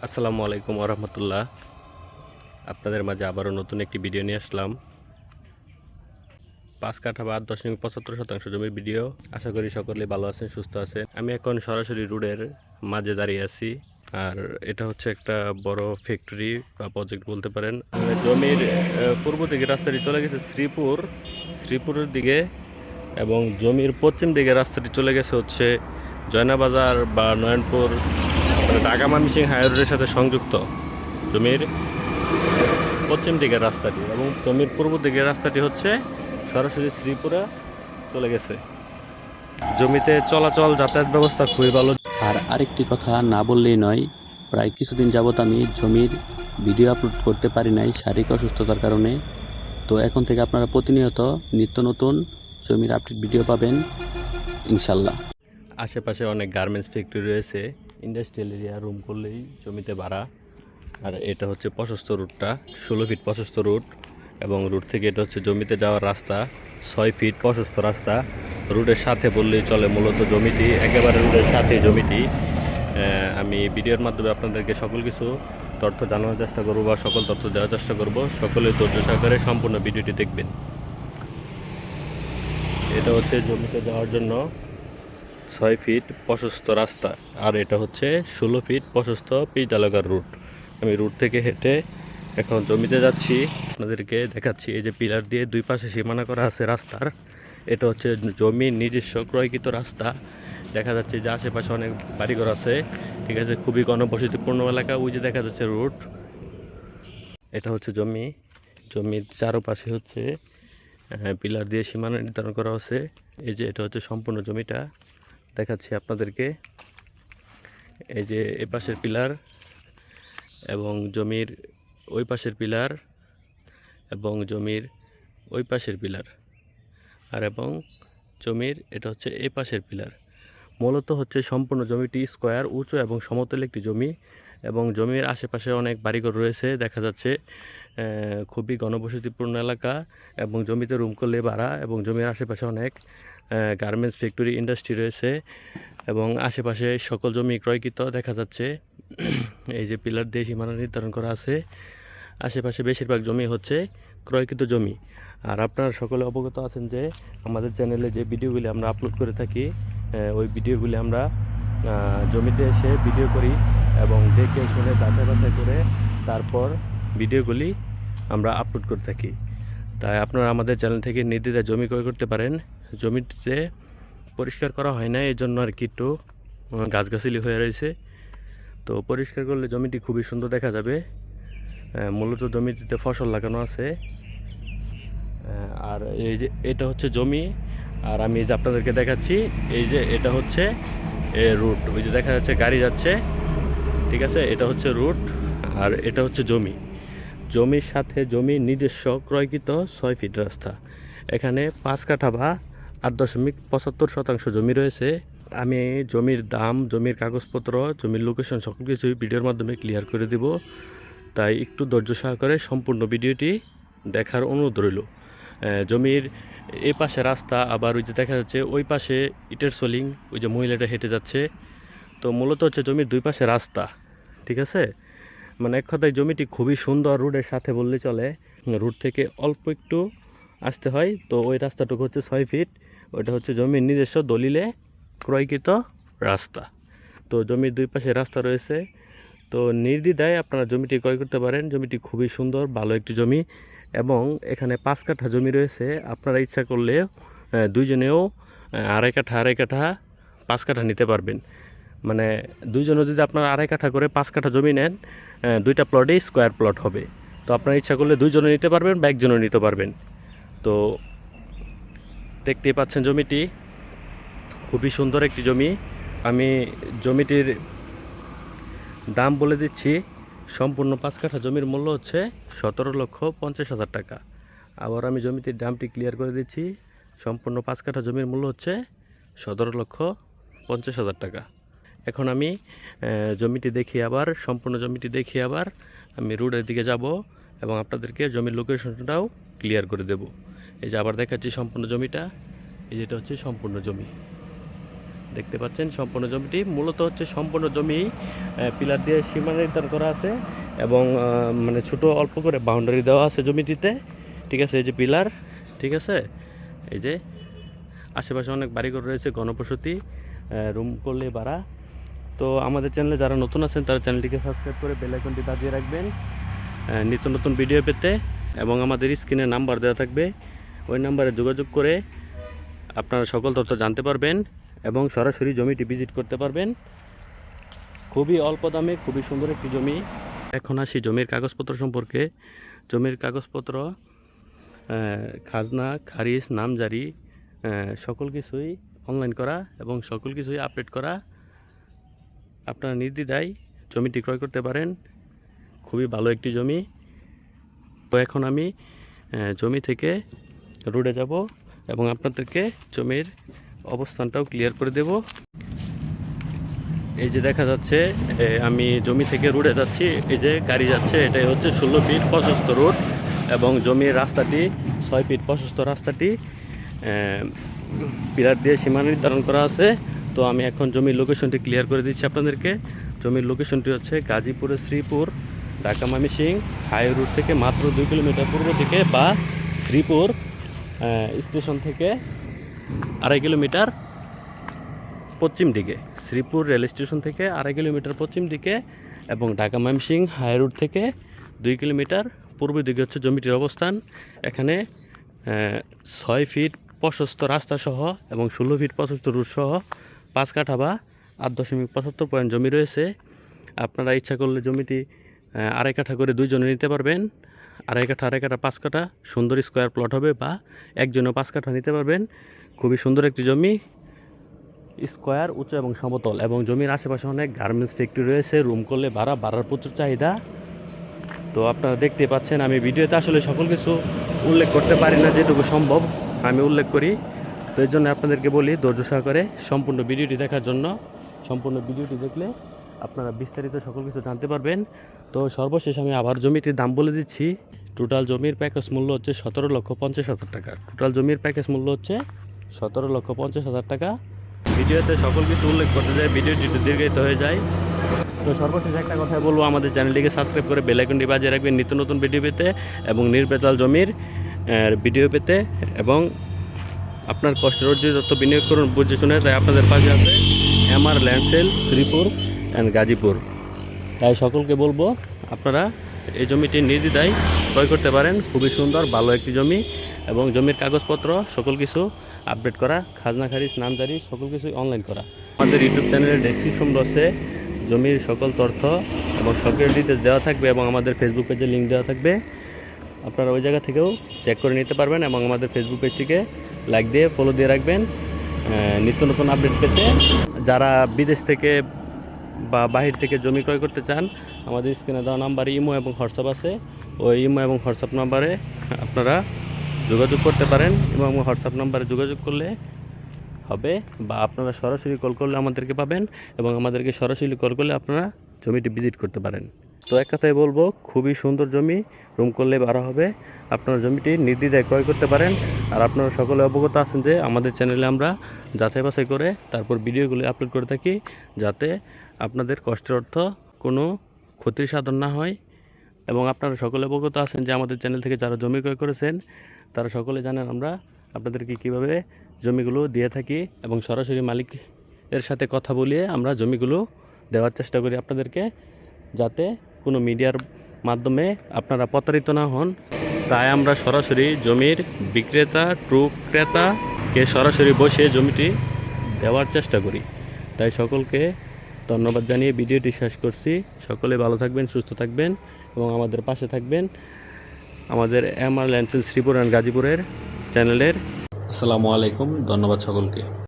আসসালামু আলাইকুম ওরহমতুল্লাহ। আপনাদের মাঝে আবারও নতুন একটি ভিডিও নিয়ে আসলাম। ৫ কাঠা বা ৮.৭৫% জমির ভিডিও। আশা করি সকলেই ভালো আছেন, সুস্থ আছেন। আমি এখন সরাসরি রোডের মাঝে দাঁড়িয়ে আছি। আর এটা হচ্ছে একটা বড় ফ্যাক্টরি বা প্রজেক্ট বলতে পারেন। জমির পূর্ব দিকে রাস্তাটি চলে গেছে শ্রীপুরের দিকে, এবং জমির পশ্চিম দিকে রাস্তাটি চলে গেছে হচ্ছে জয়নাবাজার বা নয়নপুর, মানে ঢাকা ময়মনসিংহ হাই রোডের সাথে সংযুক্ত জমির পশ্চিম দিকের রাস্তাটি, এবং জমির পূর্ব দিকের রাস্তাটি হচ্ছে সরাসরি শ্রীপুরে চলে গেছে। জমিতে চলাচল যাতায়াত ব্যবস্থা খুবই ভালো। আর আরেকটি কথা না বললেই নয়, প্রায় কিছুদিন যাবৎ আমি জমির ভিডিও আপলোড করতে পারি নাই শারীরিক অসুস্থতার কারণে। তো এখন থেকে আপনারা প্রতিনিয়ত নিত্য নতুন জমির আপডেট ভিডিও পাবেন ইনশাল্লাহ। আশেপাশে অনেক গার্মেন্টস ফ্যাক্টরি রয়েছে, ইন্ডাস্ট্রিয়াল এরিয়া, রুম করলেই জমিতে ভাড়া। আর এটা হচ্ছে প্রশস্ত রুটটা, 16 ফিট প্রশস্ত রুট, এবং রুট থেকে এটা হচ্ছে জমিতে যাওয়ার রাস্তা, 6 ফিট প্রশস্ত রাস্তা। রুটের সাথে বললেই চলে, মূলত জমিটি একেবারে রুটের সাথে জমিটি। আমি ভিডিওর মাধ্যমে আপনাদেরকে সকল কিছু তথ্য জানানোর চেষ্টা করবো বা সকল তথ্য দেওয়ার চেষ্টা করব। সকলে ধৈর্য সহকারে সম্পূর্ণ ভিডিওটি দেখবেন। এটা হচ্ছে জমিতে যাওয়ার জন্য 6 ফিট প্রশস্ত রাস্তা, আর এটা হচ্ছে 16 ফিট প্রশস্ত পিচ ঢালাকার রুট। আমি রুট থেকে হেঁটে এখন জমিতে যাচ্ছি, আপনাদেরকে দেখাচ্ছি। এই যে পিলার দিয়ে দুই পাশে সীমানা করা আছে রাস্তার, এটা হচ্ছে জমির নিজস্ব ক্রয়কৃত রাস্তা। দেখা যাচ্ছে যে আশেপাশে অনেক বাড়িঘর আছে, ঠিক আছে, খুবই ঘনবসতিপূর্ণ এলাকা। ওই যে দেখা যাচ্ছে রুট, এটা হচ্ছে জমি। জমির চারপাশে হচ্ছে পিলার দিয়ে সীমানা নির্ধারণ করা আছে। এই যে এটা হচ্ছে সম্পূর্ণ জমিটা, দেখাচ্ছি আপনাদেরকে। এই যে এ পাশের পিলার, এবং জমির ওই পাশের পিলার, এবং জমির ওই পাশের পিলার, আর এবং জমির এটা হচ্ছে এই পাশের পিলার। মূলত হচ্ছে সম্পূর্ণ জমিটি স্কোয়ার, উঁচু এবং সমতল একটি জমি, এবং জমির আশেপাশে অনেক বাড়িঘর রয়েছে দেখা যাচ্ছে। খুবই ঘনবসতিপূর্ণ এলাকা, এবং জমিতে রুম করলে ভাড়া, এবং জমির আশেপাশে অনেক গার্মেন্টস ফ্যাক্টরি, ইন্ডাস্ট্রি রয়েছে, এবং আশেপাশে সকল জমি ক্রয়কৃত দেখা যাচ্ছে। এই যে পিলার দিয়ে সীমানা নির্ধারণ করা আছে, আশেপাশে বেশিরভাগ জমি হচ্ছে ক্রয়কৃত জমি। আর আপনারা সকলে অবগত আছেন যে আমাদের চ্যানেলে যে ভিডিওগুলি আমরা আপলোড করে থাকি, ওই ভিডিওগুলি আমরা জমিতে এসে ভিডিও করি, এবং দেখে শুনে যাচাই বাছাই করে তারপর ভিডিওগুলি আমরা আপলোড করে থাকি। তাই আপনারা আমাদের চ্যানেল থেকে নির্দ্বিধায় জমি ক্রয় করতে পারেন। জমিতে পরিষ্কার করা হয় না, এই জন্য আর কি একটু গাছগাছালি হয়ে রয়েছে। তো পরিষ্কার করলে জমিটি খুবই সুন্দর দেখা যাবে। মূলত জমিতে ফসল লাগানো আছে। আর এই যে এটা হচ্ছে জমি, আর আমি যে আপনাদেরকে দেখাচ্ছি, এই যে এটা হচ্ছে রুট। ওই যে দেখা যাচ্ছে গাড়ি যাচ্ছে, ঠিক আছে, এটা হচ্ছে রুট, আর এটা হচ্ছে জমি। জমির সাথে জমির নিজস্ব ক্রয়কৃত 6 ফিট রাস্তা। এখানে 5 কাঠা বা 8.75% জমি রয়েছে। আমি জমির দাম, জমির কাগজপত্র, জমির লোকেশন সকল কিছুই ভিডিওর মাধ্যমে ক্লিয়ার করে দিব। তাই একটু ধৈর্য সহকারে সম্পূর্ণ ভিডিওটি দেখার অনুরোধ রইল। জমির এই পাশে রাস্তা, আবার ওই যে দেখা যাচ্ছে ওই পাশে ইটের সোলিং, ওই যে মহিলাটা হেঁটে যাচ্ছে। তো মূলত হচ্ছে জমির দুই পাশে রাস্তা, ঠিক আছে। মানে এক কথায় জমিটি খুবই সুন্দর, রোডের সাথে বললে চলে। রোড থেকে অল্প একটু আসতে হয়, তো ওই রাস্তাটুকু হচ্ছে 6 ফিট। ওইটা হচ্ছে জমির নিজস্ব দলিলে ক্রয়কৃত রাস্তা। তো জমির দুই পাশে রাস্তা রয়েছে, তো নির্দ্বিধায় আপনারা জমিটি ক্রয় করতে পারেন। জমিটি খুবই সুন্দর, ভালো একটি জমি, এবং এখানে 5 কাঠা জমি রয়েছে। আপনারা ইচ্ছা করলে দুইজনেও আড়াই কাঠা 5 কাঠা নিতে পারবেন। মানে দুইজনে যদি আপনারা আড়াই কাঠা করে 5 কাঠা জমি নেন, দুইটা প্লটেই স্কোয়ার প্লট হবে। তো আপনারা ইচ্ছা করলে দুইজনে নিতে পারবেন বা একজনও নিতে পারবেন। তো দেখতেই পাচ্ছেন জমিটি খুবই সুন্দর একটি জমি। আমি জমিটির দাম বলে দিচ্ছি। সম্পূর্ণ 5 কাঠা জমির মূল্য হচ্ছে 17,50,000 টাকা। আবার আমি জমিটির দামটি ক্লিয়ার করে দিচ্ছি। সম্পূর্ণ 5 কাঠা জমির মূল্য হচ্ছে 17,50,000 টাকা। এখন আমি জমিটি দেখিয়ে আবার, সম্পূর্ণ জমিটি দেখিয়ে আবার আমি রোডের দিকে যাব, এবং আপনাদেরকে জমির লোকেশনটাও ক্লিয়ার করে দেব। এই যে আবার দেখাচ্ছি সম্পূর্ণ জমিটা, এই যেটা হচ্ছে সম্পূর্ণ জমি। দেখতে পাচ্ছেন সম্পূর্ণ জমিটি মূলত হচ্ছে সম্পূর্ণ জমি পিলার দিয়ে সীমা নির্ধারণ করা আছে এবং মানে ছোট অল্প করে বাউন্ডারি দেওয়া আছে জমিটিতে। ঠিক আছে, এই যে পিলার, ঠিক আছে, এই যে আশেপাশে অনেক বাড়িঘর রয়েছে, ঘনবসতি, রুম করলে ভাড়া। তো আমাদের চ্যানেলে যারা নতুন আছেন তারা চ্যানেলটিকে সাবস্ক্রাইব করে বেল আইকনটি বাজিয়ে রাখবেন নিত্য নতুন ভিডিও পেতে। এবং আমাদের স্ক্রিনে নাম্বার দেওয়া থাকবে, ওই নাম্বারে যোগাযোগ করে আপনারা সকল তথ্য জানতে পারবেন এবং সরাসরি জমিটি ভিজিট করতে পারবেন। খুবই অল্প দামে খুবই সুন্দর একটি জমি। এখন আসি জমির কাগজপত্র সম্পর্কে। জমির কাগজপত্র, খাজনা, খারিজ, নামজারি সকল কিছুই অনলাইন করা এবং সকল কিছুই আপডেট করা। আপনারা নির্দ্বিধায় জমিটি ক্রয় করতে পারেন। খুবই ভালো একটি জমি। তো এখন আমি জমি থেকে রোডে যাব এবং আপনাদেরকে জমির অবস্থানটাও ক্লিয়ার করে দেব। এই যে দেখা যাচ্ছে আমি জমি থেকে রোডে যাচ্ছি, এই যে গাড়ি যাচ্ছে, এটাই হচ্ছে 16 ফিট প্রশস্ত রোড এবং জমির রাস্তাটি 6 ফিট প্রশস্ত। রাস্তাটি পিলার দিয়ে সীমা নির্ধারণ করা আছে। তো আমি এখন জমির লোকেশনটি ক্লিয়ার করে দিচ্ছি আপনাদেরকে। জমির লোকেশনটি হচ্ছে গাজীপুরের শ্রীপুর ঢাকা ময়মনসিংহ হাই রোড থেকে মাত্র 2 কিলোমিটার পূর্ব দিকে, বা শ্রীপুর স্টেশন থেকে 2.5 কিলোমিটার পশ্চিম দিকে, শ্রীপুর রেল স্টেশন থেকে 2.5 কিলোমিটার পশ্চিম দিকে এবং ঢাকা ময়মনসিংহ হাই রোড থেকে 2 কিলোমিটার পূর্ব দিকে হচ্ছে জমিটির অবস্থান। এখানে 6 ফিট প্রশস্ত রাস্তা সহ এবং 16 ফিট প্রশস্ত রুট সহ 5 কাঠা বা 8.75 পয়েন্ট জমি রয়েছে। আপনারা ইচ্ছা করলে জমিটি 2.5 কাঠা করে 2 জনে নিতে পারবেন। 2.5 কাঠা 2.5 কাঠা 5 কাঠা সুন্দর স্কোয়ার প্লট হবে, বা একজনও 5 কাঠা নিতে পারবেন। খুবই সুন্দর একটি জমি, স্কোয়ার, উঁচু এবং সমতল, এবং জমির আশেপাশে অনেক গার্মেন্টস ফ্যাক্টরি রয়েছে। রুম করলে ভাড়ার প্রচুর চাহিদা। তো আপনারা দেখতে পাচ্ছেন আমি ভিডিওতে আসলে সকল কিছু উল্লেখ করতে পারি না, যেটুকু সম্ভব আমি উল্লেখ করি। তো এই জন্য আপনাদেরকে বলি ধৈর্য সহকারে সম্পূর্ণ ভিডিওটি দেখার জন্য। সম্পূর্ণ ভিডিওটি দেখলে আপনারা বিস্তারিত সকল কিছু জানতে পারবেন। তো সর্বশেষ আমি আবার জমিটির দাম বলে দিচ্ছি। টোটাল জমির প্যাকেজ মূল্য হচ্ছে 17,50,000 টাকা। টোটাল জমির প্যাকেজ মূল্য হচ্ছে 17,50,000 টাকা। ভিডিওতে সকল কিছু উল্লেখ করতে যায়, ভিডিওটি একটু দীর্ঘায়িত হয়ে যায়। তো সর্বশেষ একটা কথা বলবো, আমাদের চ্যানেলটিকে সাবস্ক্রাইব করে বেল আইকনটি বাজিয়ে রাখবেন নিত্য নতুন ভিডিও পেতে এবং নির্ভেজাল জমির ভিডিও পেতে। এবং আপনার কষ্টের অর্জিত তথ্য বিনিয়োগ করুন বুঝে শুনে, তাই আপনাদের পাশে আছে MR land sales Sreepur and Gazipur. তাই সকলকে বলবো আপনারা এই জমিটি নির্দ্বিধায় ক্রয় করতে পারেন। খুবই সুন্দর ভালো একটি জমি এবং জমির কাগজপত্র সকল কিছু আপডেট করা, খাজনা খারিজ, নামজারি সকল কিছুই অনলাইন করা। আমাদের ইউটিউব চ্যানেলের ডেসক্রিপশন বক্সে জমির সকল তথ্য এবং সকল ডিটেলস দেওয়া থাকবে এবং আমাদের ফেসবুক পেজে লিঙ্ক দেওয়া থাকবে। আপনারা ওই জায়গা থেকেও চেক করে নিতে পারবেন এবং আমাদের ফেসবুক পেজটিকে লাইক দিয়ে ফলো দিয়ে রাখবেন নিত্য নতুন আপডেট পেতে। যারা বিদেশ থেকে বা বাহির থেকে জমি ক্রয় করতে চান, আমাদের স্ক্রিনে দেওয়া নাম্বারে ইমো এবং হোয়াটসঅ্যাপ আছে। ওই ইমো এবং হোয়াটসঅ্যাপ নাম্বারে আপনারা যোগাযোগ করতে পারেন এবং হোয়াটসঅ্যাপ নাম্বারে যোগাযোগ করলে হবে, বা আপনারা সরাসরি কল করলে আমাদেরকে পাবেন এবং আমাদেরকে সরাসরি কল করলে আপনারা জমিটি ভিজিট করতে পারেন। তো এক কথায় বলবো, খুবই সুন্দর জমি, রুম করলে ভাড়া হবে। আপনারা জমিটি নির্দ্বিধায় ক্রয় করতে পারেন। আর আপনারা সকলে অবগত আছেন যে আমাদের চ্যানেলে আমরা যাচাই বাছাই করে তারপর ভিডিওগুলি আপলোড করে থাকি, যাতে আপনাদের কষ্টের অর্থ কোনো ক্ষতির সাধন না হয়। এবং আপনারা সকলে অবগত আছেন যে আমাদের চ্যানেল থেকে যারা জমি ক্রয় করেছেন তারা সকলে জানেন আমরা আপনাদেরকে কীভাবে জমিগুলো দিয়ে থাকি এবং সরাসরি মালিকের সাথে কথা বলিয়ে আমরা জমিগুলো দেওয়ার চেষ্টা করি আপনাদেরকে, যাতে কোনো মিডিয়ার মাধ্যমে আপনারা প্রতারিত না হন। তাই আমরা সরাসরি জমির বিক্রেতা ট্রু ক্রেতাকে সরাসরি বসে জমিটি দেওয়ার চেষ্টা করি। তাই সকলকে ধন্যবাদ জানিয়ে ভিডিওটি শেষ করছি। সকলে ভালো থাকবেন, সুস্থ থাকবেন এবং আমাদের পাশে থাকবেন আমাদের MR land sales Sreepur and গাজীপুরের চ্যানেলের। আসসালামু আলাইকুম, ধন্যবাদ সকলকে।